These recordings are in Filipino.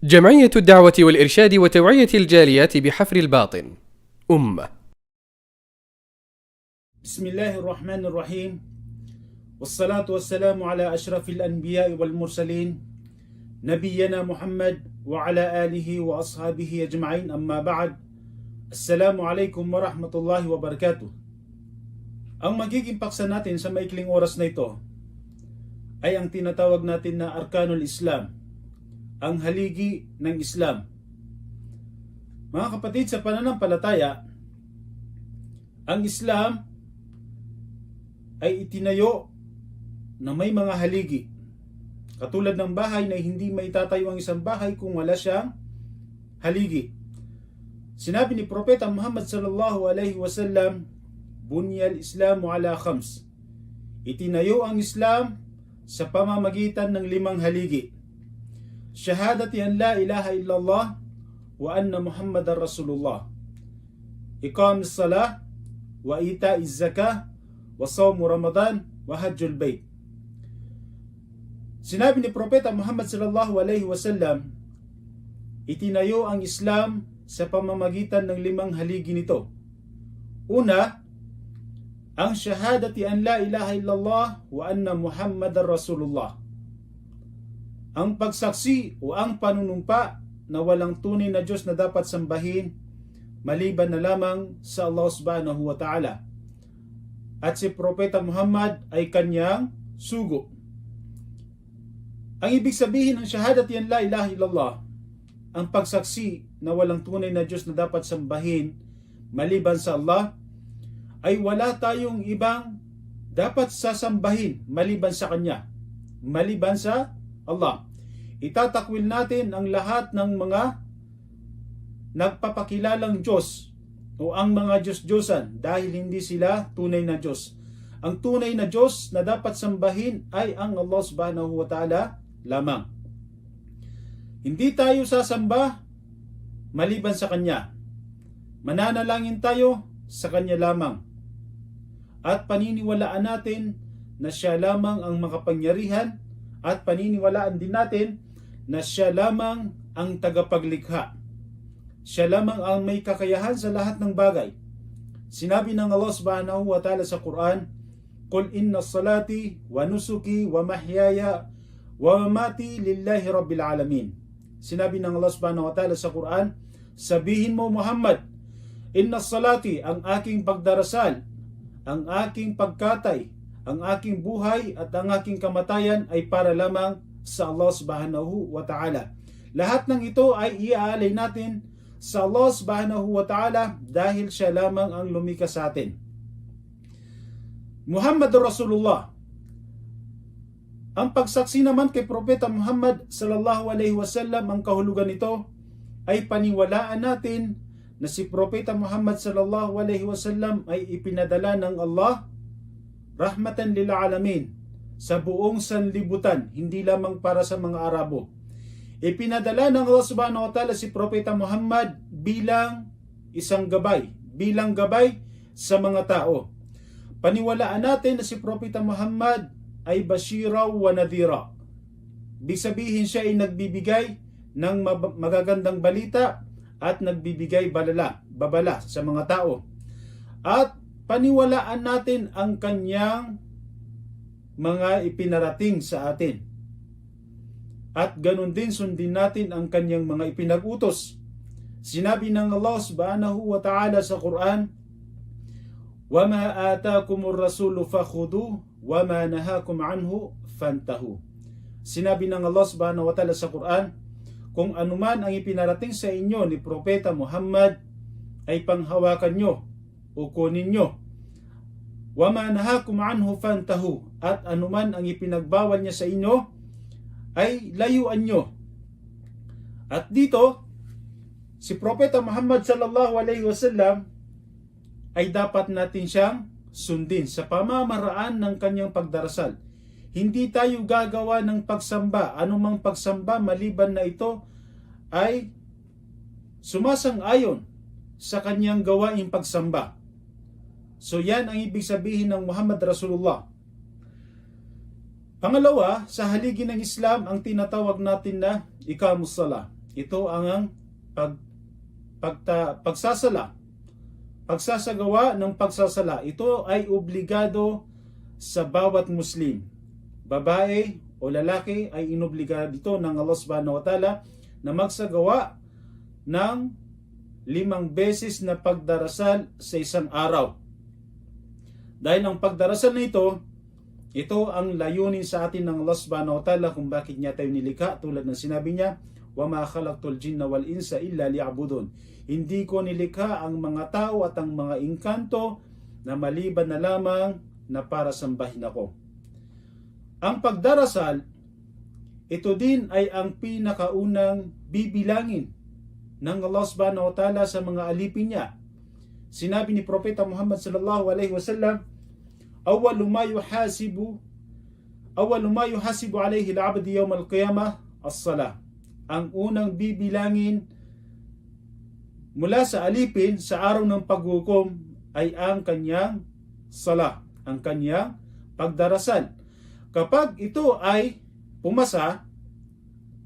جمعية الدعوة والإرشاد وتوعية الجاليات بحفر الباطن أمة. بسم الله الرحمن الرحيم، والصلاة والسلام على أشرف الأنبياء والمرسلين نبينا محمد وعلى آله وأصحابه أجمعين. أما بعد، السلام عليكم ورحمة الله وبركاته. Ang magiging paksa natin sa maikling oras na ito ay ang tinatawag natin na Arkanul Islam, ang haligi ng Islam. Mga kapatid, sa pananampalataya, ang Islam ay itinayo na may mga haligi. Katulad ng bahay na hindi maitatayo ang isang bahay kung wala siyang haligi. Sinabi ni Propeta Muhammad sallallahu alaihi wasallam, "Bunyal Islamu ala khams." Itinayo ang Islam sa pamamagitan ng 5 haligi. Shahadati an la ilaha illallah wa anna Muhammadar Rasulullah, iqamis salah wa ita'iz zakah wa sawmu Ramadan wa hajjul bait. Sinabi ni Propeta Muhammad sallallahu alaihi wasallam, itinayo ang Islam sa pamamagitan ng 5 haligi nito. Una, ang shahadati an la ilaha illallah wa anna Muhammadar Rasulullah, ang pagsaksi o ang panunumpa na walang tunay na Diyos na dapat sambahin maliban na lamang sa Allah subhanahu wa ta'ala, at si Propeta Muhammad ay kanyang sugo. Ang ibig sabihin ng shahadati an la ilaha illallah, ang pagsaksi na walang tunay na Diyos na dapat sambahin maliban sa Allah, ay wala tayong ibang dapat sasambahin maliban sa Kanya, maliban sa Allah. Itatakwil natin ang lahat ng mga nagpapakilalang Diyos o ang mga Diyos-Diyosan dahil hindi sila tunay na Diyos. Ang tunay na Diyos na dapat sambahin ay ang Allah subhanahu wa ta'ala lamang. Hindi tayo sasamba maliban sa Kanya. Mananalangin tayo sa Kanya lamang. At paniniwalaan natin na Siya lamang ang makapangyarihan, at paniniwalaan din natin na Siya lamang ang tagapaglikha. Siya lamang ang may kakayahan sa lahat ng bagay. Sinabi ng Allah subhanahu wa ta'ala sa Quran, "Qul inna salati wa nusuki wa mahyaya wa mamati lillahi rabbil alamin." Sinabi ng Allah subhanahu wa ta'ala sa Quran, sabihin mo Muhammad, inna salati, ang aking pagdarasal, ang aking pagkatay, ang aking buhay at ang aking kamatayan ay para lamang sa Allah subhanahu wa ta'ala. Lahat ng ito ay iaalay natin sa Allah subhanahu wa ta'ala dahil Siya lamang ang lumikha sa atin. Muhammad Rasulullah. Ang pagsaksi naman kay Propeta Muhammad sallallahu alaihi wasallam, ang kahulugan nito ay paniwalaan natin na si Propeta Muhammad sallallahu alaihi wasallam ay ipinadala ng Allah rahmatan lil alamin sa buong sanlibutan, hindi lamang para sa mga Arabo. Ipinadala ng Allah subhanahu wa ta'ala si Propeta Muhammad bilang isang gabay, bilang gabay sa mga tao. Paniwalaan natin na si Propeta Muhammad ay bashiraw wa nadhira. Ibig sabihin siya ay nagbibigay ng magagandang balita at nagbibigay babala sa mga tao. At paniwalaan natin ang kanyang mga ipinarating sa atin. At ganun din sundin natin ang kanyang mga ipinag-utos. Sinabi ng Allah subhanahu wa ta'ala sa Quran, "Wama atakumur rasulu fakhuduh, wama nahakum anhu fantahu." Sinabi ng Allah subhanahu wa ta'ala sa Quran, kung anuman ang ipinarating sa inyo ni Propeta Muhammad ay panghawakan nyo o kunin nyo. Wama nahakum anhu fantahu, at anuman ang ipinagbawal niya sa inyo ay layuan nyo. At dito, si Propeta Muhammad sallallahu alaihi wasallam ay dapat natin siyang sundin sa pamamaraan ng kanyang pagdarasal. Hindi tayo gagawa ng pagsamba, anumang pagsamba maliban na ito ay sumasang-ayon sa kanyang gawaing pagsamba. So yan ang ibig sabihin ng Muhammad Rasulullah. Pangalawa, sa haligi ng Islam ang tinatawag natin na iqamus salah. ito ang pagsasala. Pagsasagawa ng pagsasala, ito ay obligado sa bawat Muslim. Babae o lalaki ay inobligado dito ng Allah subhanahu wa ta'ala na magsagawa ng 5 beses na pagdarasal sa isang araw. Dahil ang pagdarasal na ito ang layunin sa atin ng Allah subhanahu wa ta'ala kung bakit niya tayo nilikha, tulad ng sinabi niya, وَمَا خَلَقْتُ الْجِنَّ وَالْإِنسَ إِلَّا لِيَعْبُدُونَ. Hindi ko nilikha ang mga tao at ang mga engkanto na maliban na lamang na para sambahin ako. Ang pagdarasal, ito din ay ang pinakaunang bibilangin ng Allah subhanahu wa ta'ala sa mga alipin niya. Sinabi ni Propeta Muhammad sallallahu alaihi wasallam, awwalu ma yuhasibu alayhi al-'abd yawm al-qiyamah as-salah. Ang unang bibilangin mula sa alipin sa araw ng paghukom ay ang kanyang sala, ang kanyang pagdarasal. Kapag ito ay pumasa,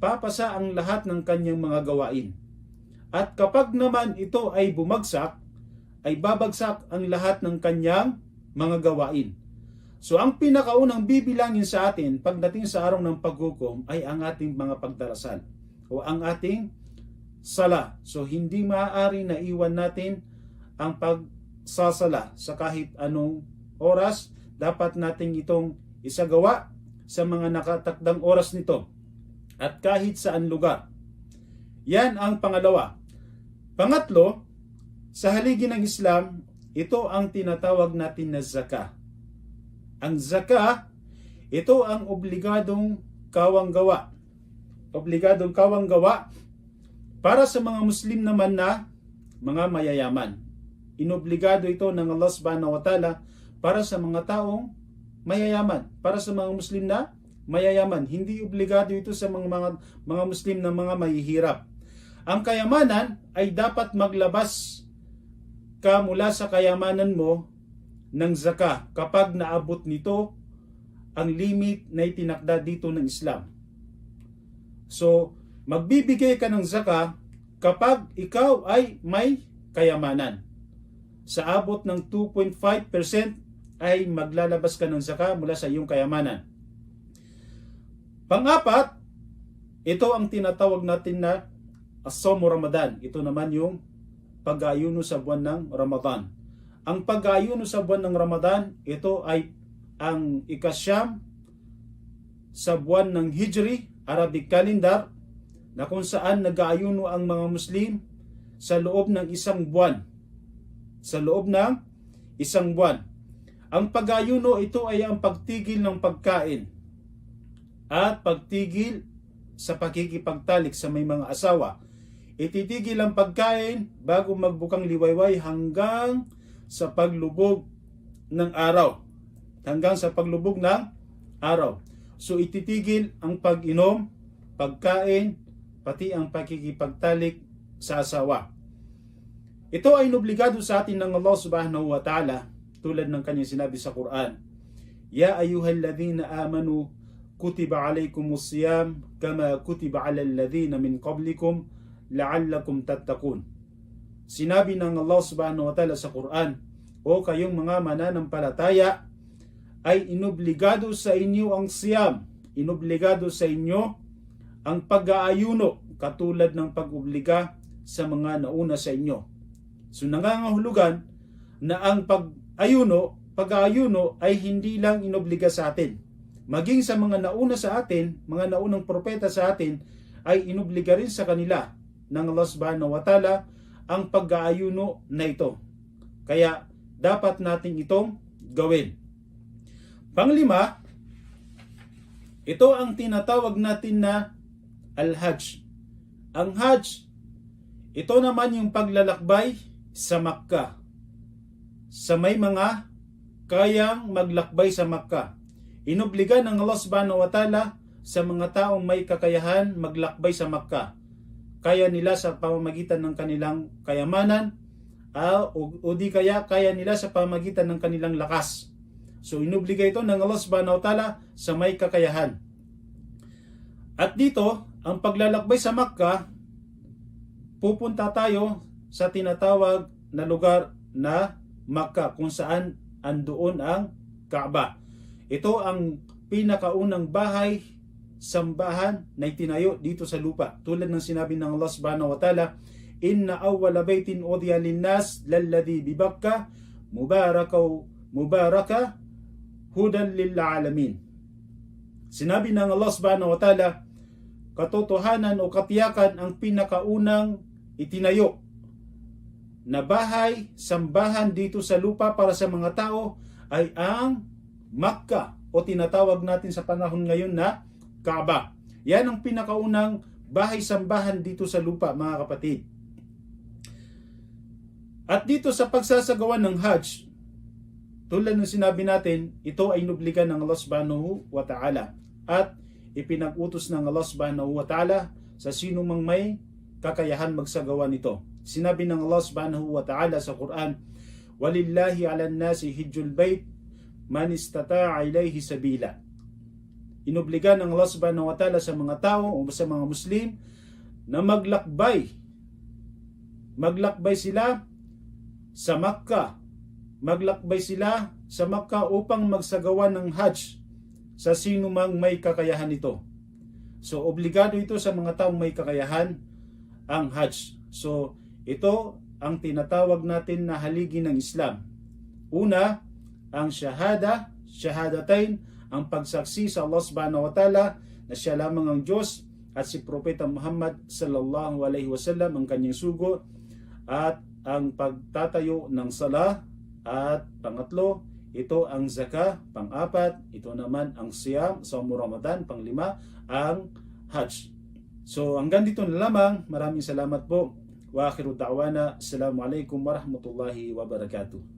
papasa ang lahat ng kanyang mga gawain. At kapag naman ito ay bumagsak, ay babagsak ang lahat ng kanyang mga gawain. So ang pinakaunang bibilangin sa atin pagdating sa araw ng paghukom ay ang ating mga pagdarasal o ang ating sala. So hindi maaari na iwan natin ang pagsasala sa kahit anong oras. Dapat natin itong isagawa sa mga nakatakdang oras nito at kahit saan lugar. Yan ang pangalawa. Pangatlo, sa haligi ng Islam, ito ang tinatawag natin na zakah. Ang zakah, ito ang obligadong kawanggawa. Obligadong kawanggawa para sa mga Muslim naman na mga mayayaman. Inobligado ito ng Allah subhanahu wa ta'ala para sa mga taong mayayaman, para sa mga Muslim na mayayaman. Hindi obligado ito sa mga Muslim na mga mahihirap. Ang kayamanan ay dapat maglabas ka mula sa kayamanan mo ng zakah kapag naabot nito ang limit na itinakda dito ng Islam. So, magbibigay ka ng zakah kapag ikaw ay may kayamanan. Sa abot ng 2.5% ay maglalabas ka ng zakah mula sa iyong kayamanan. Pang-apat, ito ang tinatawag natin na as-sawmu Ramadan. Ito naman yung pag-aayuno sa buwan ng Ramadan. Ang pag-aayuno sa buwan ng Ramadan, ito ay ang ikasyam sa buwan ng Hijri, Arabic calendar, na kung saan nag-aayuno ang mga Muslim sa loob ng isang buwan. Sa loob ng isang buwan. Ang pag-aayuno, ito ay ang pagtigil ng pagkain at pagtigil sa pakikipagtalik sa may mga asawa. Ititigil ang pagkain bago magbukang liwayway hanggang sa paglubog ng araw. Hanggang sa paglubog ng araw. So ititigil ang pag-inom, pagkain, pati ang pakikipagtalik sa asawa. Ito ay inobligado sa atin ng Allah subhanahu wa ta'ala tulad ng kanyang sinabi sa Quran. Ya ayyuhalladhina amanu kutiba alaykumus siyam kama kutiba alal ladhina min qablikum la'allakum tattaqun. Sinabi ng Allah subhanahu wa ta'ala sa Quran, o kayong mga mananampalataya, ay inobligado sa inyo ang siyam. Inobligado sa inyo ang pag-aayuno katulad ng pag-obliga sa mga nauna sa inyo. So nangangahulugan na ang pag-aayuno ay hindi lang inobliga sa atin. Maging sa mga nauna sa atin, mga naunang propeta sa atin, ay inobliga rin sa kanila ng Allah subhanahu wa ta'ala ang pag-aayuno na ito. Kaya dapat natin itong gawin. Panglima, ito ang tinatawag natin na Al-Hajj. Ang Hajj, ito naman yung paglalakbay sa Makkah. Sa may mga kayang maglakbay sa Makkah. Inobliga ng Allah subhanahu wa ta'ala sa mga taong may kakayahan maglakbay sa Makkah. Kaya nila sa pamamagitan ng kanilang kayamanan o di kaya nila sa pamamagitan ng kanilang lakas. So inobliga ito ng Allah subhanahu wa ta'ala sa may kakayahan. At dito, ang paglalakbay sa Makkah pupunta tayo sa tinatawag na lugar na Makkah, kung saan andoon ang Kaaba. Ito ang pinakaunang bahay sambahan na itinayo dito sa lupa. Tulad ng sinabi ng Allah subhanahu wa ta'ala, inna awwala baytin udiya linnas lalladhi bi Bakkah mubaraka hudan lil alamin. Sinabi ng Allah subhanahu wa ta'ala, katotohanan o katiyakan, ang pinakaunang itinayo na bahay sambahan dito sa lupa para sa mga tao ay ang Makkah, o tinatawag natin sa panahon ngayon na Kaaba. Yan ang pinakaunang bahay sambahan dito sa lupa, mga kapatid. At dito sa pagsasagawa ng Hajj, tulad ng sinabi natin, ito ay inubligan ng Allah subhanahu wa ta'ala at ipinag-utos ng Allah subhanahu wa ta'ala sa sino mang may kakayahan magsagawa nito. Sinabi ng Allah subhanahu wa ta'ala sa Quran, walillahi 'alan nasi hijjul bait man istata'a ilayhi sabila. Inobligan ng Allah subhanahu wa ta'ala sa mga tao o sa mga Muslim na maglakbay sila sa Makkah. Maglakbay sila sa Makkah upang magsagawa ng Hajj sa sino mang may kakayahan ito. So, obligado ito sa mga taong may kakayahan ang Hajj. So, ito ang tinatawag natin na haligi ng Islam. Una, ang shahadatain, ang pagsaksi sa Allah subhanahu wa ta'ala na siya lamang ang Diyos at si Propeta Muhammad sallallahu alaihi wasallam ang kanyang sugo, at ang pagtatayo ng sala, at pangatlo, ito ang zakah, pang-apat, ito naman ang siyam sa Ramadan, pang-lima, ang Hajj. So hanggang dito na lamang. Maraming salamat po. Wa akhiru da'wana. Assalamualaikum warahmatullahi wabarakatuh.